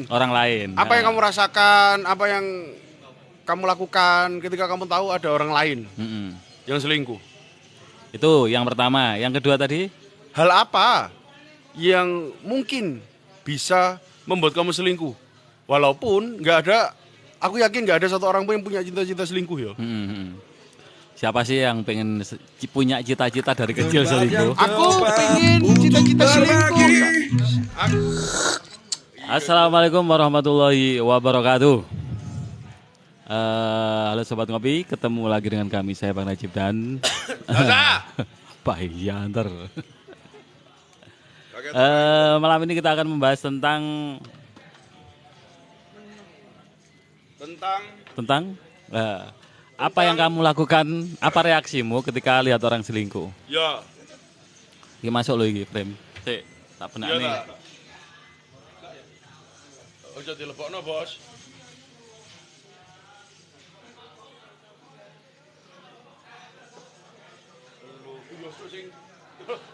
orang lain. Apa yang kamu rasakan, apa yang kamu lakukan ketika kamu tahu ada orang lain Mm-mm. yang selingkuh? Itu yang pertama. Yang kedua tadi? Hal apa yang mungkin bisa membuat kamu selingkuh? Walaupun nggak ada, aku yakin nggak ada satu orang pun yang punya cita-cita selingkuh ya. Mm-mm. Siapa sih yang pengen punya cita-cita dari kecil selingkuh? Aku pengen cita-cita selingkuh. Assalamualaikum warahmatullahi wabarakatuh. Halo Sobat Ngopi, ketemu lagi dengan kami, saya Bang Najib dan Pak Yanter. Malam ini kita akan membahas tentang apa yang kamu lakukan, apa reaksimu ketika lihat orang selingkuh? Ya. Ini masuk loh ini frame. Sik, tak benak nih. Ojo dilebokno, Bos.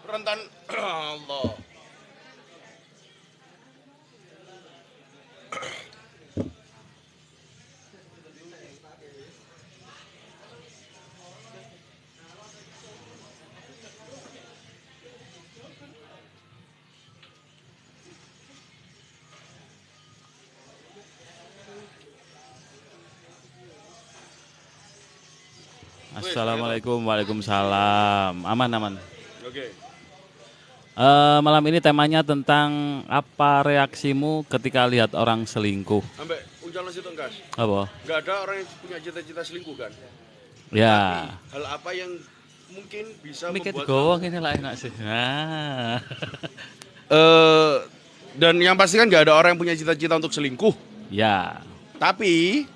Rentan Allah. Assalamualaikum, waalaikumsalam. Aman. Oke. Malam ini temanya tentang apa reaksimu ketika lihat orang selingkuh. Sampai uncal situ Kas. Apa? Enggak ada orang yang punya cita-cita selingkuh kan? Ya. Hal apa yang mungkin bisa Mikir membuat gowong ini lah enak sih. Nah. Dan yang pasti kan nggak ada orang yang punya cita-cita untuk selingkuh. Ya. Tapi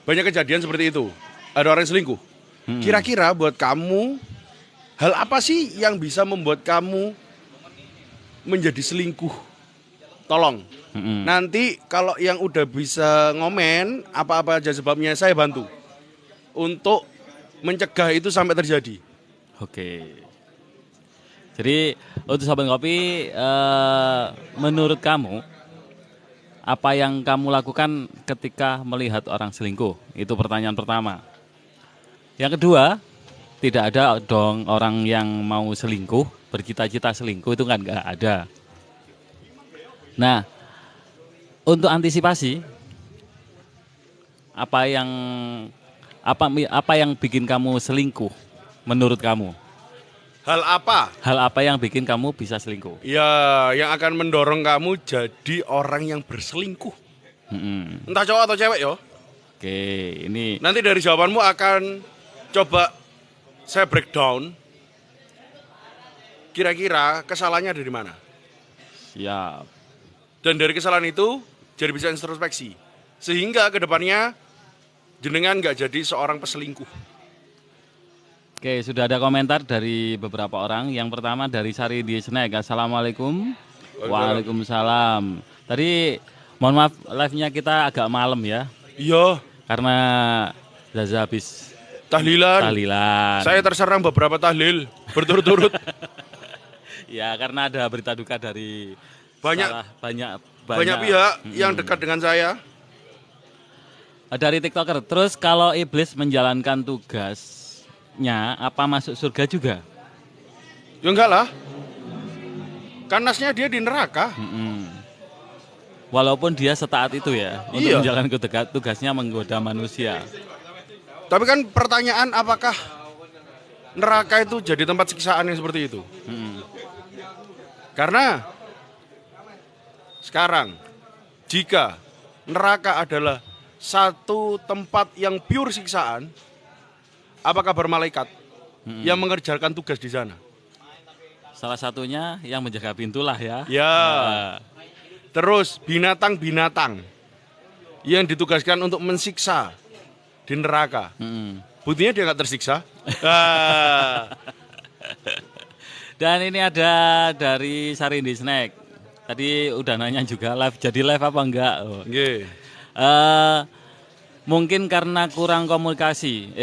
banyak kejadian seperti itu. Ada orang yang selingkuh. Kira-kira buat kamu, hal apa sih yang bisa membuat kamu menjadi selingkuh? Tolong. Nanti kalau yang udah bisa ngomen, apa-apa aja sebabnya saya bantu. Untuk mencegah itu sampai terjadi. Oke. Jadi untuk Sobat Ngopi, menurut kamu apa yang kamu lakukan ketika melihat orang selingkuh? Itu pertanyaan pertama. Yang kedua, tidak ada dong orang yang mau selingkuh, bercita-cita selingkuh, itu kan nggak ada. Nah, untuk antisipasi, apa yang bikin kamu selingkuh menurut kamu? Hal apa? Hal apa yang bikin kamu bisa selingkuh? Ya, yang akan mendorong kamu jadi orang yang berselingkuh. Entah cowok atau cewek yo. Oke, ini Nanti dari jawabanmu akan coba saya breakdown. Kira-kira kesalahannya ada di mana? siap. Dan dari kesalahan itu jadi bisa introspeksi. Sehingga kedepannya jenengan nggak jadi seorang peselingkuh. Oke, sudah ada komentar dari beberapa orang. Yang pertama dari Sari di Snack. Assalamualaikum. Waalaikumsalam. Tadi mohon maaf live-nya kita agak malam ya. Iya, Karena Zaza habis tahlilan. tahlilan. Saya terserang beberapa tahlil berturut-turut. Ya, karena ada berita duka dari banyak Banyak pihak yang dekat dengan saya. dari TikToker. Terus kalau iblis menjalankan tugasnya, apa masuk surga juga? Ya enggak lah. Kanasnya dia di neraka. Walaupun dia setaat itu ya, untuk Iya. menjalankan tugasnya menggoda manusia. Tapi kan pertanyaan apakah neraka itu jadi tempat siksaan yang seperti itu? Karena sekarang jika neraka adalah satu tempat yang pure siksaan, apa kabar malaikat yang mengerjakan tugas di sana? Salah satunya yang menjaga pintu lah ya. Ya. Terus binatang-binatang yang ditugaskan untuk mensiksa di neraka. Buktinya dia nggak tersiksa. Dan ini ada dari Sarindi Snack. Tadi udah nanya juga live, jadi live apa enggak? Oh. Nggih. Mungkin karena kurang komunikasi.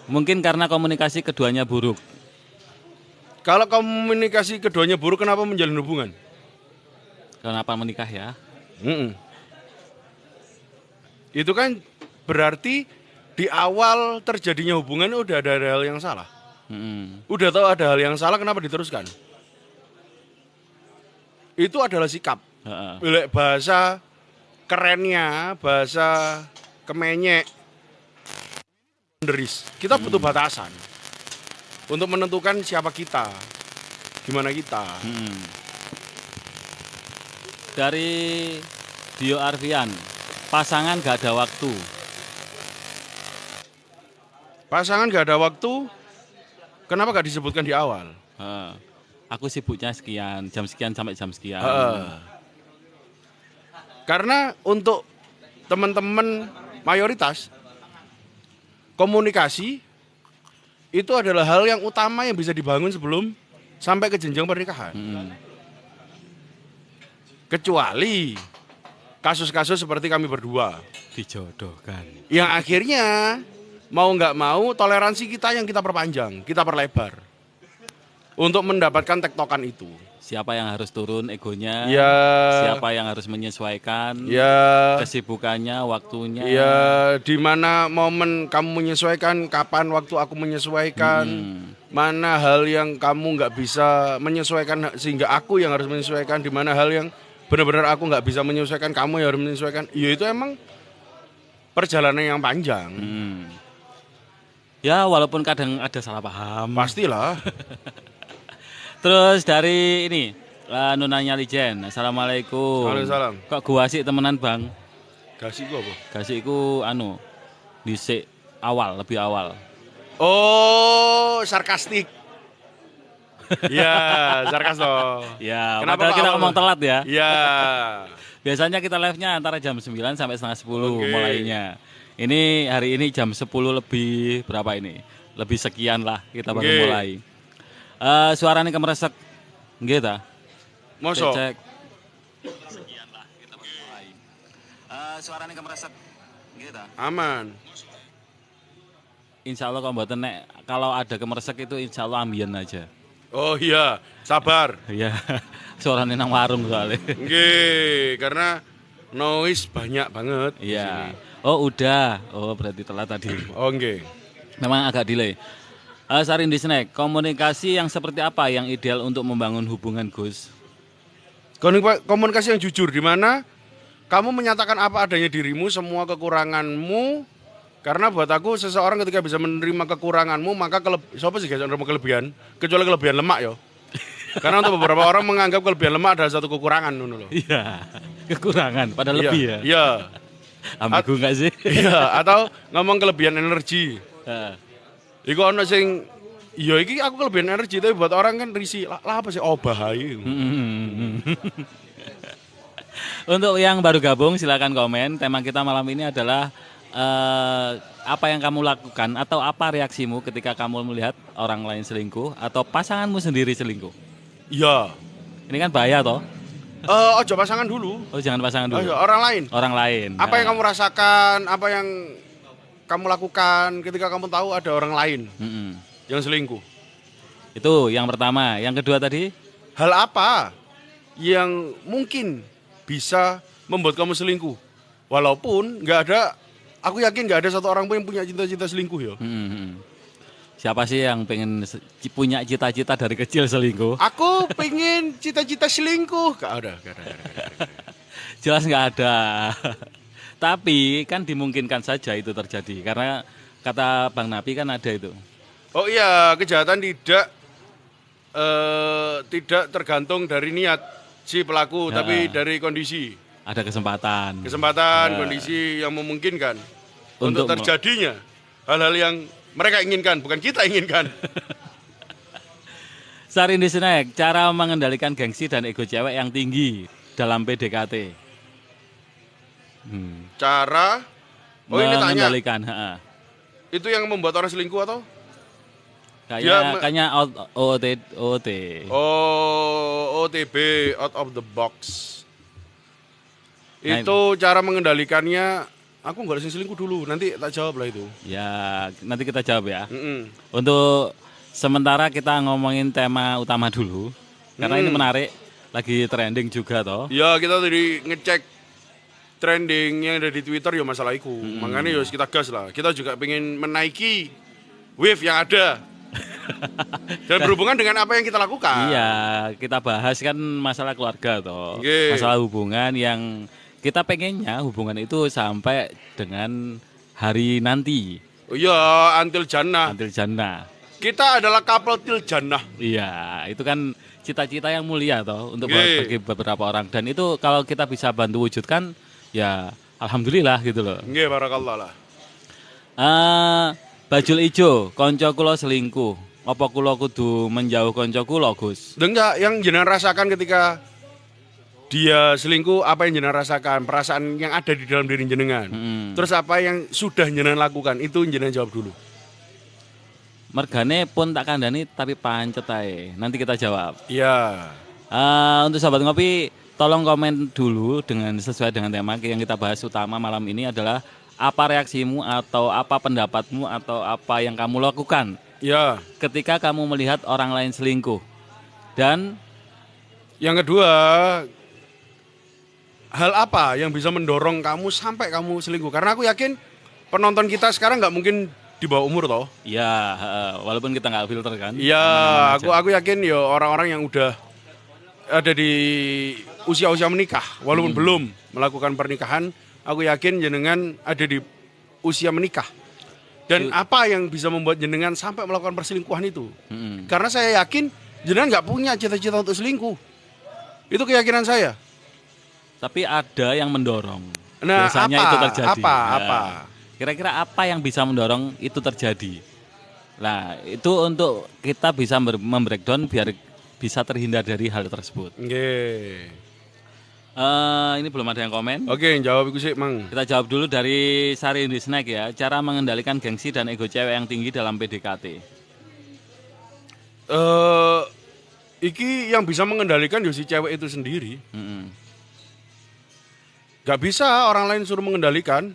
Mungkin karena komunikasi keduanya buruk. Kalau komunikasi keduanya buruk, kenapa menjalin hubungan? Kenapa menikah ya? Itu kan berarti di awal terjadinya hubungan udah ada hal yang salah. Udah tahu ada hal yang salah, kenapa diteruskan? Itu adalah sikap. Bahasa kerennya, bahasa kemenyek, boundaries. Kita butuh batasan untuk menentukan siapa kita, gimana kita. Dari Dio Arfian, pasangan gak ada waktu. Pasangan gak ada waktu, kenapa gak disebutkan di awal? Aku sibuknya sekian sampai jam sekian. Karena untuk teman-teman mayoritas, komunikasi itu adalah hal yang utama yang bisa dibangun sebelum sampai ke jenjang pernikahan. Kecuali kasus-kasus seperti kami berdua. Dijodohkan. Yang akhirnya mau nggak mau toleransi kita yang kita perpanjang, kita perlebar. Untuk mendapatkan tektokan itu. Siapa yang harus turun egonya, ya, siapa yang harus menyesuaikan ya, kesibukannya, waktunya. Ya, di mana momen kamu menyesuaikan, kapan waktu aku menyesuaikan, mana hal yang kamu nggak bisa menyesuaikan sehingga aku yang harus menyesuaikan, di mana hal yang benar-benar aku nggak bisa menyesuaikan, kamu yang harus menyesuaikan. Ya itu emang perjalanan yang panjang. Ya walaupun kadang ada salah paham. Pastilah. Terus dari ini Nunanya Lijen, Assalamualaikum. Waalaikumsalam. Kok gua sih temenan bang? Gasik gua apa? Gasik ku dhisik awal, lebih awal. Oh, sarkastik. Iya, sarkas loh. Ya, kenapa padahal kita ngomong telat ya. Iya. Biasanya kita live-nya antara jam 9 sampai setengah 10 mulainya. Ini hari ini jam 10 lebih berapa ini? Lebih sekian lah kita baru mulai. Suaranya kemeresek. Nggih ta? Mosok. Cek. Sekian lah kita baru mulai. Suaranya kemeresek. Nggih ta? Aman. Insya Allah kalau ada kemeresek itu insya Allah ambien aja. Oh iya, sabar. Iya, suaranya nang warung soalnya. Nggih, karena noise banyak banget. Iya. Oh udah, oh berarti telat tadi. Oh nggih. Memang agak delay. Sarindi Snack, komunikasi yang seperti apa yang ideal untuk membangun hubungan Gus? Komunikasi yang jujur, di mana kamu menyatakan apa adanya dirimu, semua kekuranganmu. Karena buat aku seseorang ketika bisa menerima kekuranganmu, maka siapa sih guys menerima kelebihan? Kecuali kelebihan lemak yo. Karena untuk beberapa orang menganggap kelebihan lemak adalah satu kekurangan loh. Iya, kekurangan pada lebih ya. Iya. Ambigu enggak sih? Iya, atau ngomong kelebihan energi. Iku ono sing iya iki aku kelebihan energi, tapi buat orang kan risih. Lah apa sih bahaya. Untuk yang baru gabung silakan komen. Tema kita malam ini adalah apa yang kamu lakukan atau apa reaksimu ketika kamu melihat orang lain selingkuh atau pasanganmu sendiri selingkuh. Iya. Ini kan bahaya toh? Ojo pasangan dulu. Oh jangan pasangan dulu. Orang lain. Orang lain. Apa yang kamu rasakan, apa yang kamu lakukan ketika kamu tahu ada orang lain yang selingkuh. Itu yang pertama. Yang kedua tadi? Hal apa yang mungkin bisa membuat kamu selingkuh? Walaupun aku yakin nggak ada satu orang pun yang punya cita-cita selingkuh ya. Siapa sih yang pengen punya cita-cita dari kecil selingkuh? Aku pengen cita-cita selingkuh. Gak ada. Jelas nggak ada. Tapi kan dimungkinkan saja itu terjadi. Karena kata Bang Napi kan ada itu. Oh iya, kejahatan tidak tergantung dari niat si pelaku, tapi dari kondisi. Ada kesempatan. Kondisi yang memungkinkan untuk terjadinya hal-hal yang mereka inginkan, bukan kita inginkan. Sarindi Snack, cara mengendalikan gengsi dan ego cewek yang tinggi dalam PDKT. Cara ini tanya. Mengendalikan, Itu yang membuat orang selingkuh atau? Kayaknya OTB, out of the box. Itu cara mengendalikannya. Aku nggak ada selingkuh dulu, nanti tak jawab lah itu. Ya, nanti kita jawab ya. Untuk sementara kita ngomongin tema utama dulu, karena ini menarik, lagi trending juga toh. Ya, kita tadi ngecek trending yang ada di Twitter ya masalah iku. Makanya ya kita gas lah. Kita juga pengen menaiki wave yang ada. Dan berhubungan dengan apa yang kita lakukan. Iya, kita bahas kan masalah keluarga toh. Nggih. Masalah hubungan yang kita pengennya hubungan itu sampai dengan hari nanti, Oh iya, antil jannah. antil jannah. Kita adalah couple til jannah. Iya, itu kan cita-cita yang mulia toh untuk Nggih. bagi beberapa orang, dan itu kalau kita bisa bantu wujudkan ya alhamdulillah gitu loh. Nggih, barakallah lah. Bajul ijo, konco kulo selingkuh. Apa kulo kudu menjauh konco kulo, Gus? Enggak, yang jenengan rasakan ketika dia selingkuh, apa yang jenengan rasakan, perasaan yang ada di dalam diri jenengan. Terus apa yang sudah jenengan lakukan, itu jenengan jawab dulu. Mergane pun tak kandani tapi pancet ae. Nanti kita jawab. Iya. Untuk sahabat ngopi, tolong komen dulu dengan sesuai dengan tema yang kita bahas utama malam ini adalah apa reaksimu atau apa pendapatmu atau apa yang kamu lakukan Ya. ketika kamu melihat orang lain selingkuh. Dan Yang kedua, hal apa yang bisa mendorong kamu sampai kamu selingkuh? Karena aku yakin penonton kita sekarang nggak mungkin di bawah umur toh. ya walaupun kita nggak filter kan. Iya, aman-aman aja. aku yakin ya orang-orang yang udah ada di usia-usia menikah, walaupun belum melakukan pernikahan, aku yakin jenengan ada di usia menikah. Dan apa yang bisa membuat jenengan sampai melakukan perselingkuhan itu? Karena saya yakin jenengan nggak punya cita-cita untuk selingkuh. Itu keyakinan saya. Tapi ada yang mendorong. Nah, Biasanya apa? itu terjadi. Apa? Kira-kira apa yang bisa mendorong itu terjadi? Nah, itu untuk kita bisa membreakdown biar bisa terhindar dari hal tersebut. Nggih. Ini belum ada yang komen. Oke, jawab iku sih, Mang. Kita jawab dulu dari Sari Indi Snack ya. Cara mengendalikan gengsi dan ego cewek yang tinggi dalam PDKT. Iki yang bisa mengendalikan ya si cewek itu sendiri. Mm-mm. Gak bisa orang lain suruh mengendalikan,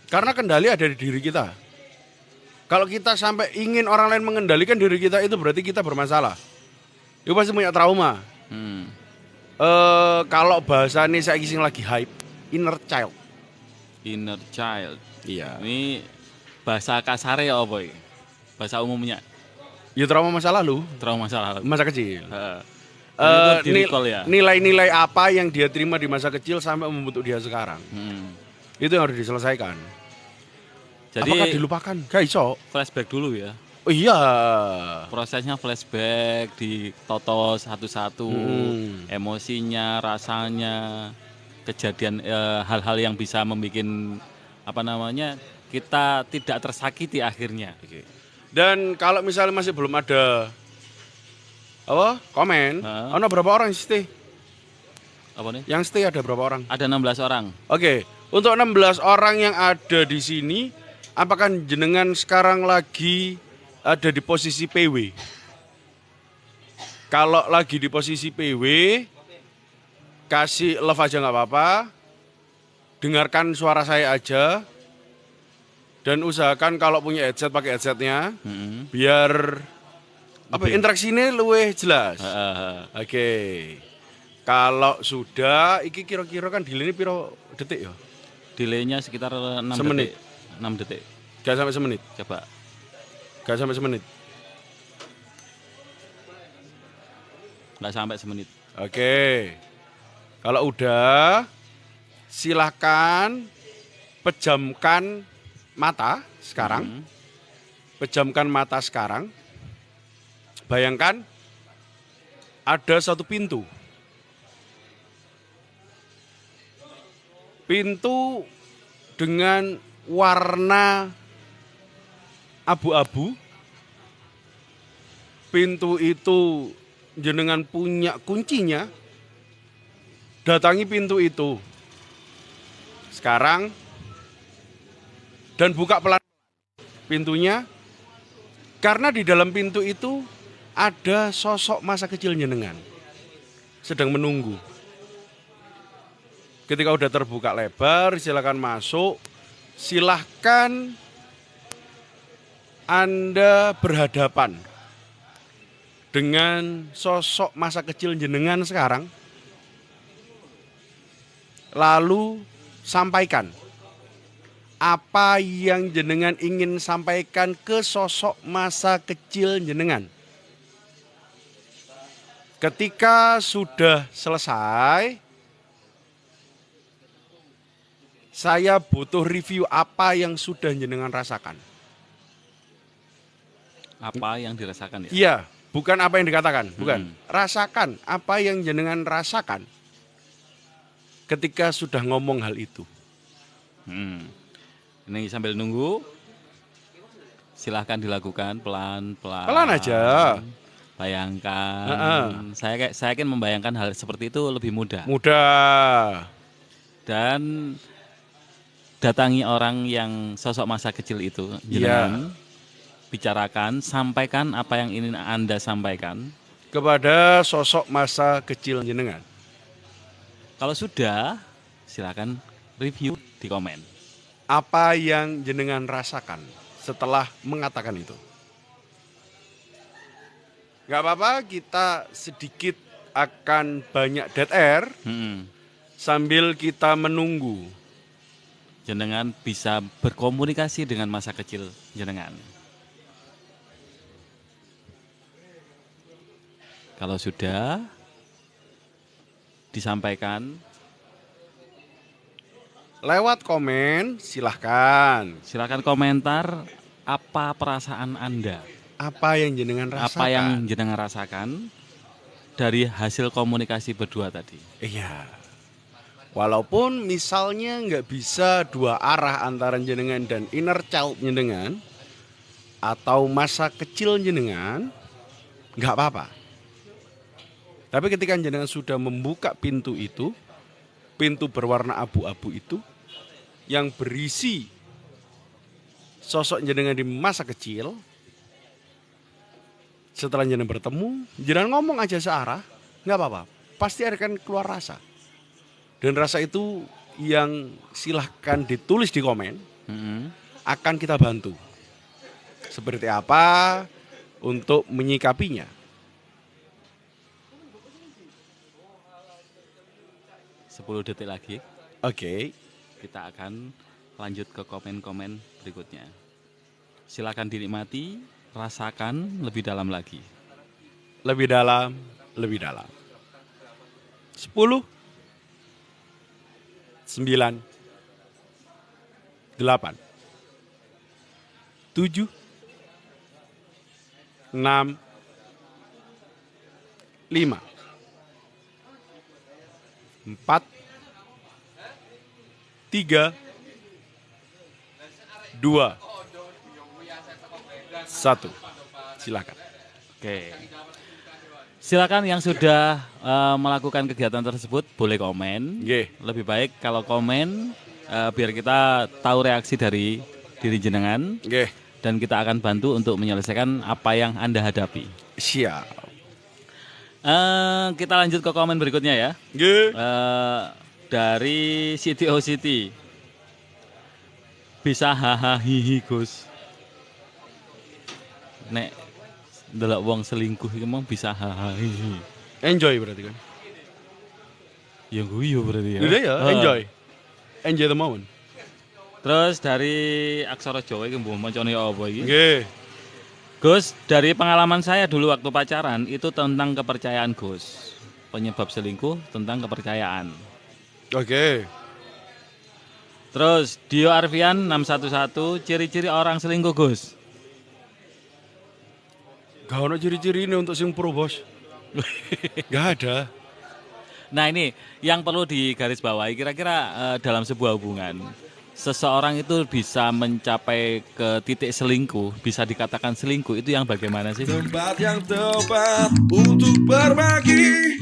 karena kendali ada di diri kita. Kalau kita sampai ingin orang lain mengendalikan diri kita, itu berarti kita bermasalah. Itu pasti punya trauma. Hmm. Kalau bahasanya saya sing lagi hype, inner child. Inner child. Iya. Ini bahasa kasarnya apa ini? Bahasa umumnya Ya trauma masa lalu, trauma masa lalu. masa kecil. Dan itu di-recall ya. Nilai-nilai apa yang dia terima di masa kecil sampai membentuk dia sekarang. Itu yang harus diselesaikan. Jadi Apakah dilupakan? Gak iso. flashback dulu ya. Oh iya. Prosesnya flashback, ditoto satu-satu, emosinya, rasanya, kejadian hal-hal yang bisa membuat apa namanya kita tidak tersakiti akhirnya. Dan kalau misalnya masih belum ada komen, Hah? ada berapa orang yang stay? Apa nih? Yang stay ada berapa orang? Ada 16 orang. Oke, untuk 16 orang yang ada di sini, apakah jenengan sekarang lagi ada di posisi PW? Kalau lagi di posisi PW, kasih love aja nggak apa-apa, dengarkan suara saya aja, dan usahakan kalau punya headset pakai headsetnya, biar apa interaksinya lebih jelas. Oke. Kalau sudah, iki kira-kira kan delay ini piro detik ya? Delaynya sekitar 6 Semenit. detik. 6 detik. Gak sampai semenit. Coba. Gak sampai semenit. Nggak sampai semenit. Oke. Kalau udah, silahkan pejamkan mata sekarang. Pejamkan mata sekarang. Bayangkan ada satu pintu. Pintu dengan warna abu-abu. Pintu itu jenengan punya kuncinya. Datangi pintu itu sekarang dan buka pelan pintunya, karena di dalam pintu itu ada sosok masa kecil jenengan sedang menunggu. Ketika udah terbuka lebar, silakan masuk. Silahkan Anda berhadapan dengan sosok masa kecil jenengan sekarang. Lalu sampaikan. Apa yang jenengan ingin sampaikan ke sosok masa kecil jenengan. Ketika sudah selesai, saya butuh review apa yang sudah jenengan rasakan. Apa yang dirasakan ya? Iya, bukan apa yang dikatakan, bukan. Rasakan apa yang jenengan rasakan ketika sudah ngomong hal itu. Ini sambil nunggu, silahkan dilakukan pelan-pelan. Pelan aja. Bayangkan, saya yakin membayangkan hal seperti itu lebih mudah. Mudah. Dan datangi orang yang sosok masa kecil itu, jenengan bicarakan, sampaikan apa yang ingin Anda sampaikan kepada sosok masa kecil jenengan. Kalau sudah, silakan review di komen. Apa yang jenengan rasakan setelah mengatakan itu? Gak apa-apa, kita sedikit akan banyak dead air sambil kita menunggu. Jenengan bisa berkomunikasi dengan masa kecil jenengan. Kalau sudah disampaikan lewat komen, silahkan. Silakan komentar apa perasaan Anda, Apa yang jenengan rasakan? apa yang jenengan rasakan dari hasil komunikasi berdua tadi. Iya. Walaupun misalnya nggak bisa dua arah antara jenengan dan inner child jenengan atau masa kecil jenengan, nggak apa-apa. Tapi ketika jenengan sudah membuka pintu itu, pintu berwarna abu-abu itu, yang berisi sosok jenengan di masa kecil, setelah jenengan bertemu, jenengan ngomong aja searah, nggak apa-apa. Pasti akan keluar rasa. Dan rasa itu yang silahkan ditulis di komen, akan kita bantu. Seperti apa untuk menyikapinya. 10 detik lagi. Oke. Kita akan lanjut ke komen-komen berikutnya. Silakan dinikmati, rasakan lebih dalam lagi. Lebih dalam, lebih dalam. 10, 9, 8, 7, 6, 5, 4, 3, 2, 1. Silakan. Oke. Silakan yang sudah melakukan kegiatan tersebut boleh komen. Nggih. Lebih baik kalau komen biar kita tahu reaksi dari diri jenengan Nggih. dan kita akan bantu untuk menyelesaikan apa yang Anda hadapi. Siap. Kita lanjut ke komen berikutnya ya. Nggih. Dari CTO City. Bisa hahaha hihi Gus. Nek ndelok wong selingkuh iki emang bisa hahaha hihi. Enjoy berarti kan? Ya guyu berarti ya. Udah ya, enjoy. Enjoy the moment. Terus dari aksara Jawa iki mbuh macane apa iki? Nggih. Gus, dari pengalaman saya dulu waktu pacaran itu tentang kepercayaan Gus. Penyebab selingkuh tentang kepercayaan. Oke. Terus Dio Arfian 611 ciri-ciri orang selingkuh Gus. Gak ada ciri-ciri ini untuk sing pro bos. Gak ada. Nah ini yang perlu digarisbawahi kira-kira dalam sebuah hubungan. Seseorang itu bisa mencapai ke titik selingkuh, bisa dikatakan selingkuh itu yang bagaimana sih? Tempat yang tepat untuk berbagi